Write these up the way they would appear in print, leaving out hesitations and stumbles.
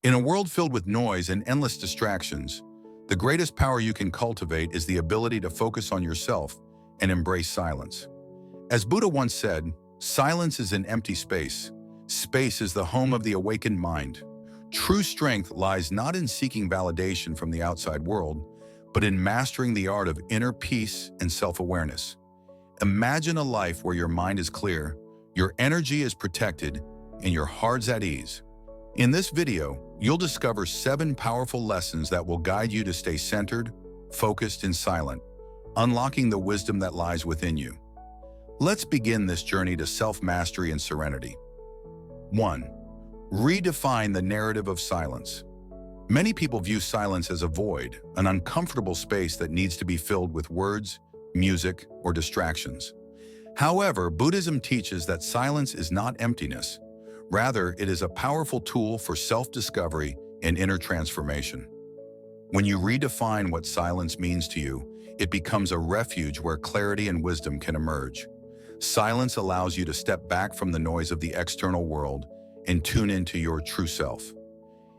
In a world filled with noise and endless distractions, the greatest power you can cultivate is the ability to focus on yourself and embrace silence. As Buddha once said, silence is an empty space. Space is the home of the awakened mind. True strength lies not in seeking validation from the outside world, but in mastering the art of inner peace and self-awareness. Imagine a life where your mind is clear, your energy is protected, and your heart's at ease. In this video, you'll discover 7 powerful lessons that will guide you to stay centered, focused, and silent, unlocking the wisdom that lies within you. Let's begin this journey to self-mastery and serenity. 1. Redefine the narrative of silence. Many people view silence as a void, an uncomfortable space that needs to be filled with words, music, or distractions. However, Buddhism teaches that silence is not emptiness. Rather, it is a powerful tool for self-discovery and inner transformation. When you redefine what silence means to you, it becomes a refuge where clarity and wisdom can emerge. Silence allows you to step back from the noise of the external world and tune into your true self.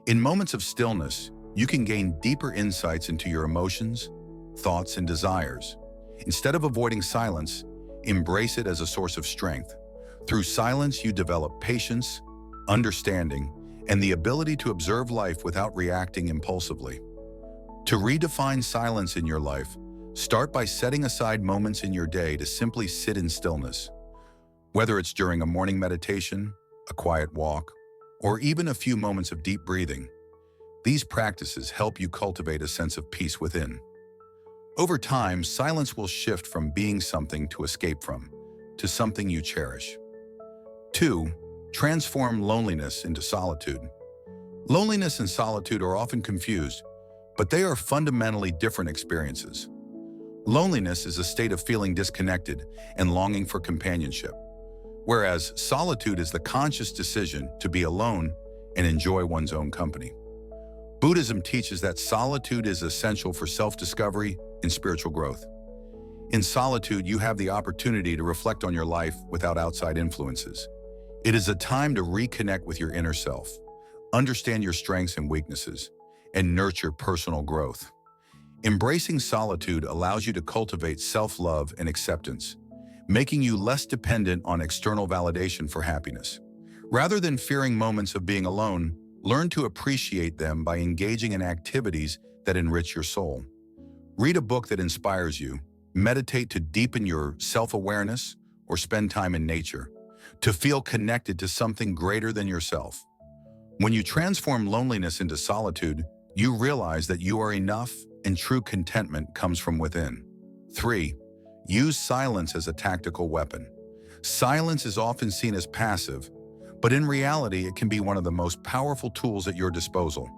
In moments of stillness, you can gain deeper insights into your emotions, thoughts, and desires. Instead of avoiding silence, embrace it as a source of strength. Through silence, you develop patience, understanding, and the ability to observe life without reacting impulsively. To redefine silence in your life, start by setting aside moments in your day to simply sit in stillness. Whether it's during a morning meditation, a quiet walk, or even a few moments of deep breathing, these practices help you cultivate a sense of peace within. Over time, silence will shift from being something to escape from, to something you cherish. 2. Transform loneliness into solitude. Loneliness and solitude are often confused, but they are fundamentally different experiences. Loneliness is a state of feeling disconnected and longing for companionship, whereas solitude is the conscious decision to be alone and enjoy one's own company. Buddhism teaches that solitude is essential for self-discovery and spiritual growth. In solitude, you have the opportunity to reflect on your life without outside influences. It is a time to reconnect with your inner self, understand your strengths and weaknesses, and nurture personal growth. Embracing solitude allows you to cultivate self-love and acceptance, making you less dependent on external validation for happiness. Rather than fearing moments of being alone, learn to appreciate them by engaging in activities that enrich your soul. Read a book that inspires you, meditate to deepen your self-awareness, or spend time in nature to feel connected to something greater than yourself. When you transform loneliness into solitude, you realize that you are enough and true contentment comes from within. 3. Use silence as a tactical weapon. Silence is often seen as passive, but in reality, it can be one of the most powerful tools at your disposal.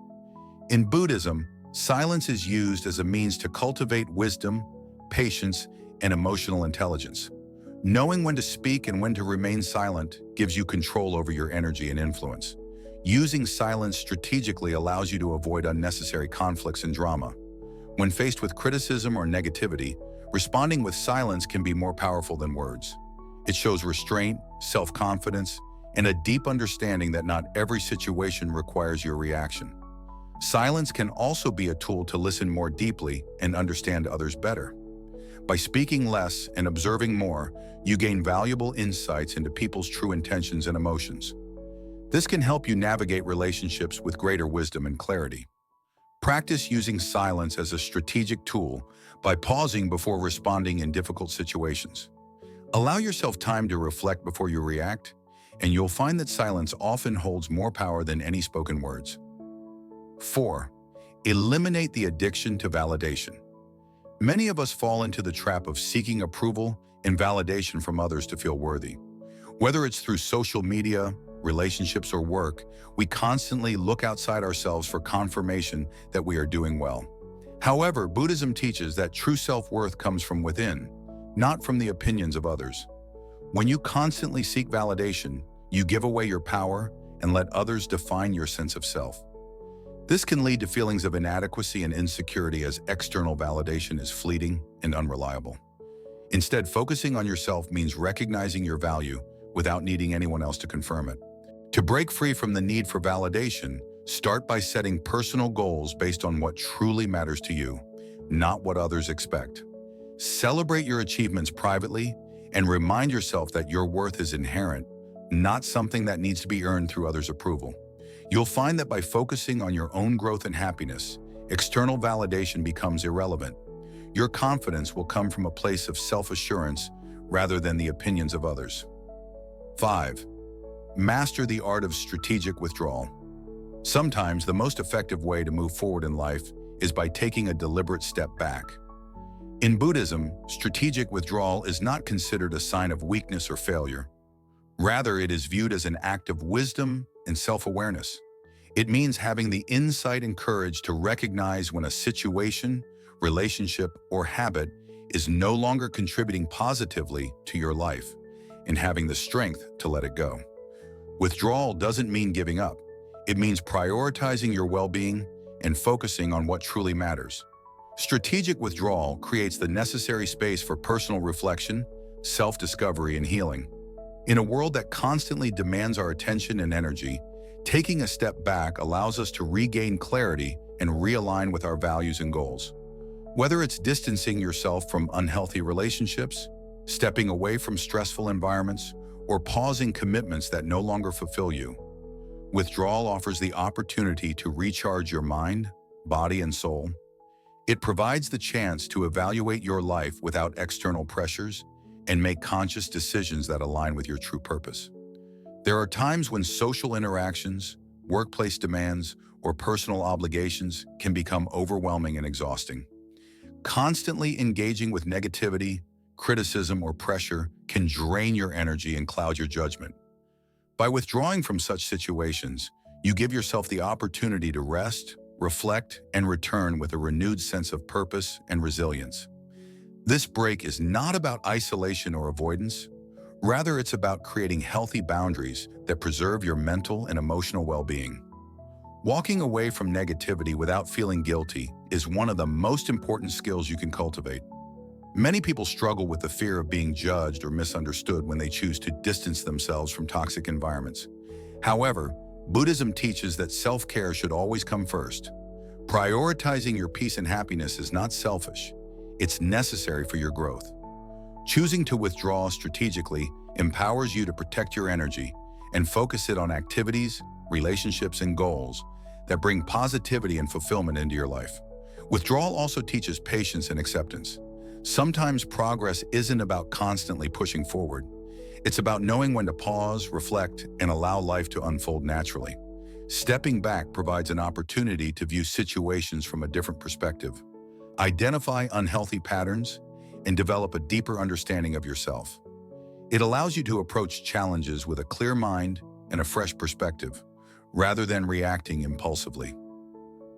In Buddhism, silence is used as a means to cultivate wisdom, patience, and emotional intelligence. Knowing when to speak and when to remain silent gives you control over your energy and influence. Using silence strategically allows you to avoid unnecessary conflicts and drama. When faced with criticism or negativity, responding with silence can be more powerful than words. It shows restraint, self-confidence, and a deep understanding that not every situation requires your reaction. Silence can also be a tool to listen more deeply and understand others better. By speaking less and observing more, you gain valuable insights into people's true intentions and emotions. This can help you navigate relationships with greater wisdom and clarity. Practice using silence as a strategic tool by pausing before responding in difficult situations. Allow yourself time to reflect before you react, and you'll find that silence often holds more power than any spoken words. 4. Eliminate the addiction to validation. Many of us fall into the trap of seeking approval and validation from others to feel worthy. Whether it's through social media, relationships, or work, we constantly look outside ourselves for confirmation that we are doing well. However, Buddhism teaches that true self-worth comes from within, not from the opinions of others. When you constantly seek validation, you give away your power and let others define your sense of self. This can lead to feelings of inadequacy and insecurity as external validation is fleeting and unreliable. Instead, focusing on yourself means recognizing your value without needing anyone else to confirm it. To break free from the need for validation, Start by setting personal goals based on what truly matters to you, not what others expect. Celebrate your achievements privately and remind yourself that your worth is inherent, not something that needs to be earned through others' approval. You'll find that by focusing on your own growth and happiness, external validation becomes irrelevant. Your confidence will come from a place of self-assurance rather than the opinions of others. 5. Master the art of strategic withdrawal. Sometimes the most effective way to move forward in life is by taking a deliberate step back. In Buddhism, strategic withdrawal is not considered a sign of weakness or failure. Rather, it is viewed as an act of wisdom and self-awareness. It means having the insight and courage to recognize when a situation, relationship, or habit is no longer contributing positively to your life, and having the strength to let it go. Withdrawal doesn't mean giving up. It means prioritizing your well-being and focusing on what truly matters. Strategic withdrawal creates the necessary space for personal reflection, self-discovery, and healing. In a world that constantly demands our attention and energy, taking a step back allows us to regain clarity and realign with our values and goals. Whether it's distancing yourself from unhealthy relationships, stepping away from stressful environments, or pausing commitments that no longer fulfill you, withdrawal offers the opportunity to recharge your mind, body, and soul. It provides the chance to evaluate your life without external pressures and make conscious decisions that align with your true purpose. There are times when social interactions, workplace demands, or personal obligations can become overwhelming and exhausting. Constantly engaging with negativity, criticism, or pressure can drain your energy and cloud your judgment. By withdrawing from such situations, you give yourself the opportunity to rest, reflect, and return with a renewed sense of purpose and resilience. This break is not about isolation or avoidance. Rather, it's about creating healthy boundaries that preserve your mental and emotional well-being. Walking away from negativity without feeling guilty is one of the most important skills you can cultivate. Many people struggle with the fear of being judged or misunderstood when they choose to distance themselves from toxic environments. However, Buddhism teaches that self-care should always come first. Prioritizing your peace and happiness is not selfish. It's necessary for your growth. Choosing to withdraw strategically empowers you to protect your energy and focus it on activities, relationships, and goals that bring positivity and fulfillment into your life. Withdrawal also teaches patience and acceptance. Sometimes progress isn't about constantly pushing forward. It's about knowing when to pause, reflect, and allow life to unfold naturally. Stepping back provides an opportunity to view situations from a different perspective, identify unhealthy patterns, and develop a deeper understanding of yourself. It allows you to approach challenges with a clear mind and a fresh perspective, rather than reacting impulsively.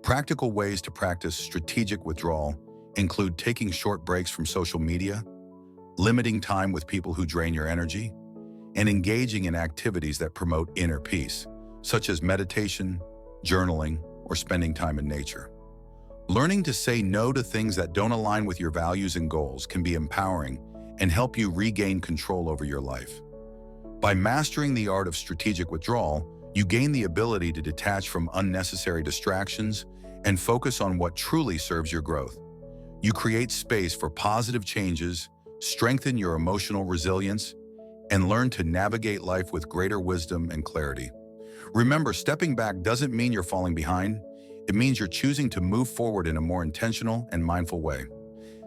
Practical ways to practice strategic withdrawal include taking short breaks from social media, limiting time with people who drain your energy, and engaging in activities that promote inner peace, such as meditation, journaling, or spending time in nature. Learning to say no to things that don't align with your values and goals can be empowering and help you regain control over your life. By mastering the art of strategic withdrawal, you gain the ability to detach from unnecessary distractions and focus on what truly serves your growth. You create space for positive changes, strengthen your emotional resilience, and learn to navigate life with greater wisdom and clarity. Remember, stepping back doesn't mean you're falling behind. It means you're choosing to move forward in a more intentional and mindful way.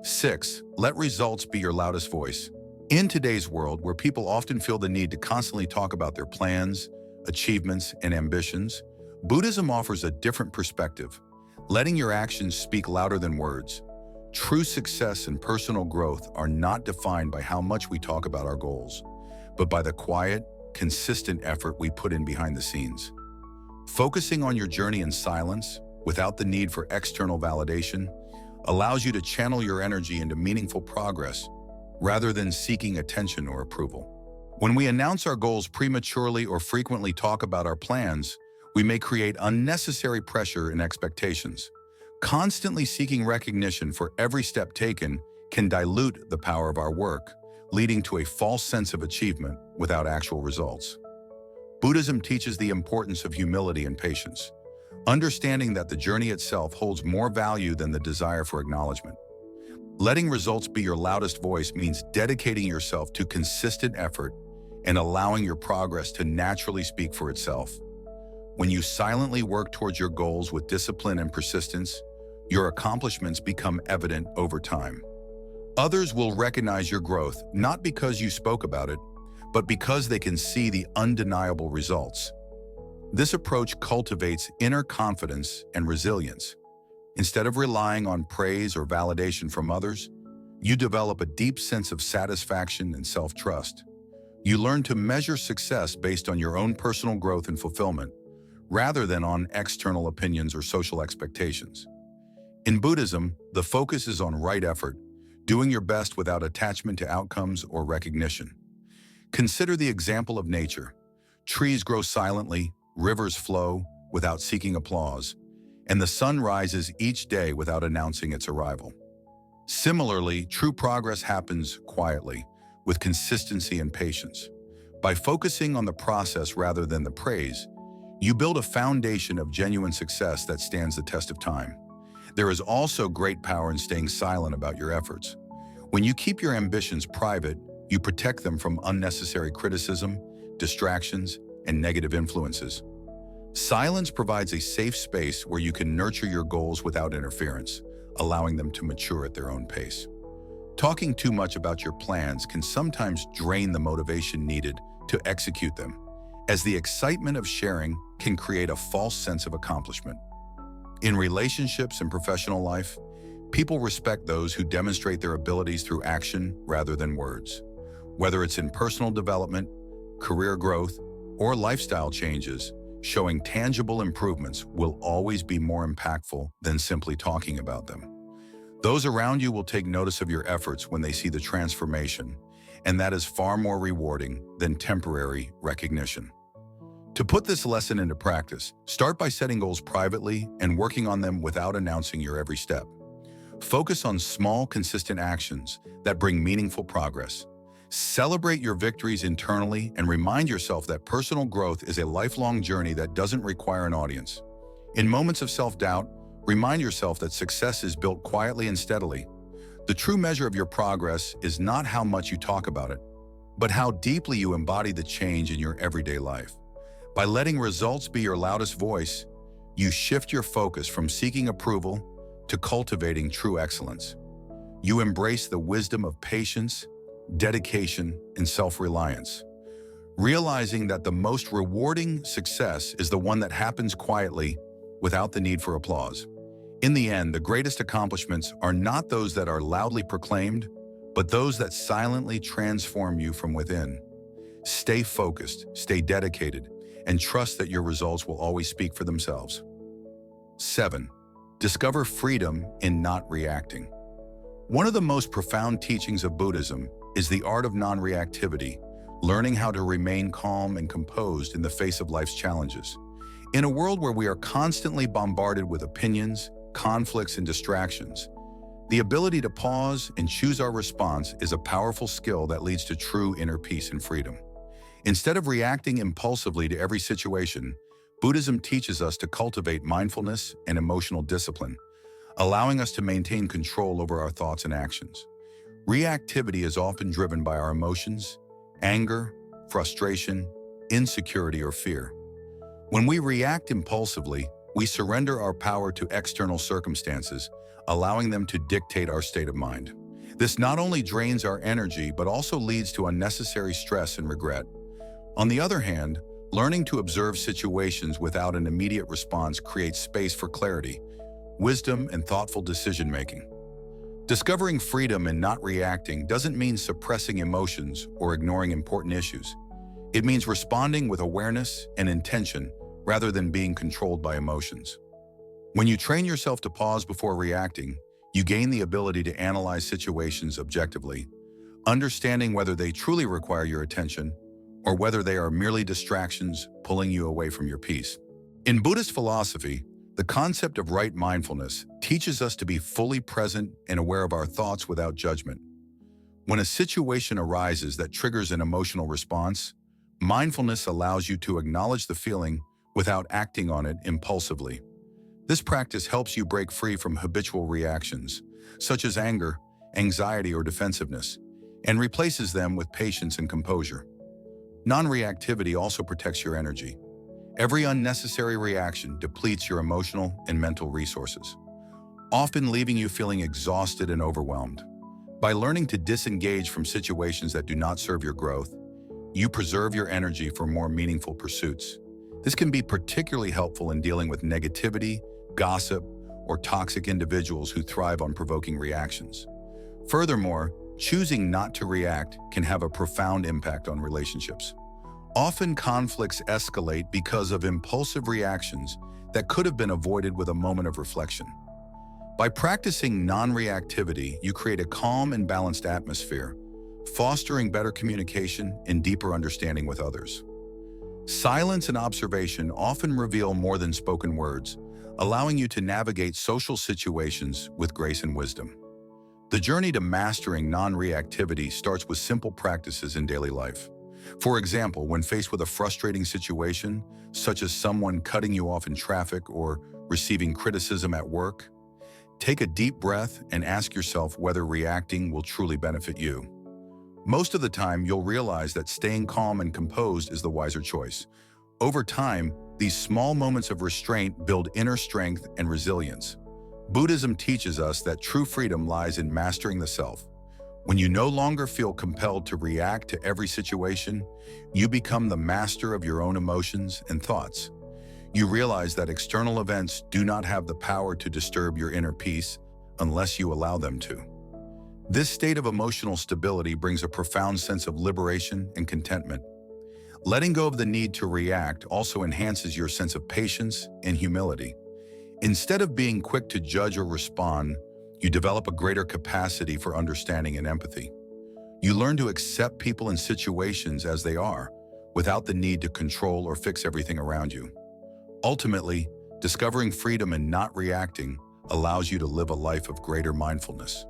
6. Let results be your loudest voice. In today's world, where people often feel the need to constantly talk about their plans, achievements, and ambitions, Buddhism offers a different perspective, letting your actions speak louder than words. True success and personal growth are not defined by how much we talk about our goals, but by the quiet, consistent effort we put in behind the scenes. Focusing on your journey in silence, without the need for external validation, allows you to channel your energy into meaningful progress rather than seeking attention or approval. When we announce our goals prematurely or frequently talk about our plans, we may create unnecessary pressure and expectations. Constantly seeking recognition for every step taken can dilute the power of our work, leading to a false sense of achievement without actual results. Buddhism teaches the importance of humility and patience. understanding that the journey itself holds more value than the desire for acknowledgement. Letting results be your loudest voice means dedicating yourself to consistent effort and allowing your progress to naturally speak for itself. When you silently work towards your goals with discipline and persistence, your accomplishments become evident over time. Others will recognize your growth not because you spoke about it, but because they can see the undeniable results. This approach cultivates inner confidence and resilience. Instead of relying on praise or validation from others, you develop a deep sense of satisfaction and self-trust. You learn to measure success based on your own personal growth and fulfillment, rather than on external opinions or social expectations. In Buddhism, the focus is on right effort, doing your best without attachment to outcomes or recognition. Consider the example of nature. Trees grow silently, rivers flow without seeking applause, and the sun rises each day without announcing its arrival. Similarly, true progress happens quietly, with consistency and patience. By focusing on the process rather than the praise, you build a foundation of genuine success that stands the test of time. There is also great power in staying silent about your efforts. When you keep your ambitions private, you protect them from unnecessary criticism, distractions, and negative influences. Silence provides a safe space where you can nurture your goals without interference, allowing them to mature at their own pace. Talking too much about your plans can sometimes drain the motivation needed to execute them, as the excitement of sharing can create a false sense of accomplishment. In relationships and professional life, people respect those who demonstrate their abilities through action rather than words. Whether it's in personal development, career growth, or lifestyle changes, showing tangible improvements will always be more impactful than simply talking about them. Those around you will take notice of your efforts when they see the transformation, and that is far more rewarding than temporary recognition. To put this lesson into practice, start by setting goals privately and working on them without announcing your every step. Focus on small, consistent actions that bring meaningful progress. Celebrate your victories internally and remind yourself that personal growth is a lifelong journey that doesn't require an audience. In moments of self-doubt, remind yourself that success is built quietly and steadily. The true measure of your progress is not how much you talk about it, but how deeply you embody the change in your everyday life. By letting results be your loudest voice, you shift your focus from seeking approval to cultivating true excellence. You embrace the wisdom of patience, dedication, and self-reliance, realizing that the most rewarding success is the one that happens quietly without the need for applause. In the end, the greatest accomplishments are not those that are loudly proclaimed, but those that silently transform you from within. Stay focused, stay dedicated, and trust that your results will always speak for themselves. 7. Discover freedom in not reacting. One of the most profound teachings of Buddhism is the art of non-reactivity, learning how to remain calm and composed in the face of life's challenges. In a world where we are constantly bombarded with opinions, conflicts, and distractions, the ability to pause and choose our response is a powerful skill that leads to true inner peace and freedom. Instead of reacting impulsively to every situation, Buddhism teaches us to cultivate mindfulness and emotional discipline, allowing us to maintain control over our thoughts and actions. Reactivity is often driven by our emotions, anger, frustration, insecurity, or fear. When we react impulsively, we surrender our power to external circumstances, allowing them to dictate our state of mind. This not only drains our energy, but also leads to unnecessary stress and regret. On the other hand, learning to observe situations without an immediate response creates space for clarity, wisdom, and thoughtful decision-making. Discovering freedom in not reacting doesn't mean suppressing emotions or ignoring important issues. It means responding with awareness and intention rather than being controlled by emotions. When you train yourself to pause before reacting, you gain the ability to analyze situations objectively, understanding whether they truly require your attention or whether they are merely distractions pulling you away from your peace. In Buddhist philosophy, the concept of right mindfulness teaches us to be fully present and aware of our thoughts without judgment. When a situation arises that triggers an emotional response, mindfulness allows you to acknowledge the feeling without acting on it impulsively. This practice helps you break free from habitual reactions, such as anger, anxiety, or defensiveness, and replaces them with patience and composure. Non-reactivity also protects your energy. Every unnecessary reaction depletes your emotional and mental resources, often leaving you feeling exhausted and overwhelmed. By learning to disengage from situations that do not serve your growth, you preserve your energy for more meaningful pursuits. This can be particularly helpful in dealing with negativity, gossip, or toxic individuals who thrive on provoking reactions. Furthermore, choosing not to react can have a profound impact on relationships. Often conflicts escalate because of impulsive reactions that could have been avoided with a moment of reflection. By practicing non-reactivity, you create a calm and balanced atmosphere, fostering better communication and deeper understanding with others. Silence and observation often reveal more than spoken words, allowing you to navigate social situations with grace and wisdom. The journey to mastering non-reactivity starts with simple practices in daily life. For example, when faced with a frustrating situation, such as someone cutting you off in traffic or receiving criticism at work, take a deep breath and ask yourself whether reacting will truly benefit you. Most of the time, you'll realize that staying calm and composed is the wiser choice. Over time, these small moments of restraint build inner strength and resilience. Buddhism teaches us that true freedom lies in mastering the self. When you no longer feel compelled to react to every situation, you become the master of your own emotions and thoughts. You realize that external events do not have the power to disturb your inner peace unless you allow them to. This state of emotional stability brings a profound sense of liberation and contentment. Letting go of the need to react also enhances your sense of patience and humility. Instead of being quick to judge or respond, you develop a greater capacity for understanding and empathy. You learn to accept people and situations as they are, without the need to control or fix everything around you. Ultimately, discovering freedom and not reacting allows you to live a life of greater mindfulness.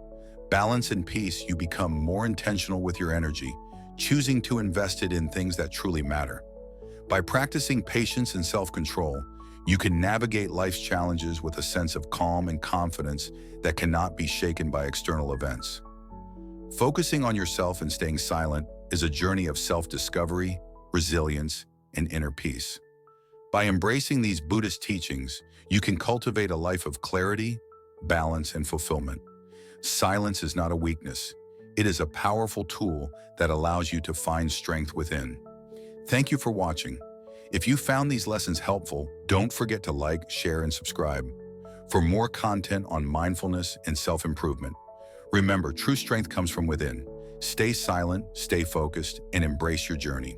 Balance and peace, you become more intentional with your energy, choosing to invest it in things that truly matter. By practicing patience and self-control, you can navigate life's challenges with a sense of calm and confidence that cannot be shaken by external events. Focusing on yourself and staying silent is a journey of self-discovery, resilience, and inner peace. By embracing these Buddhist teachings, you can cultivate a life of clarity, balance, and fulfillment. Silence is not a weakness. It is a powerful tool that allows you to find strength within. Thank you for watching. If you found these lessons helpful, don't forget to like, share, and subscribe. For more content on mindfulness and self-improvement, remember, true strength comes from within. Stay silent, stay focused, and embrace your journey.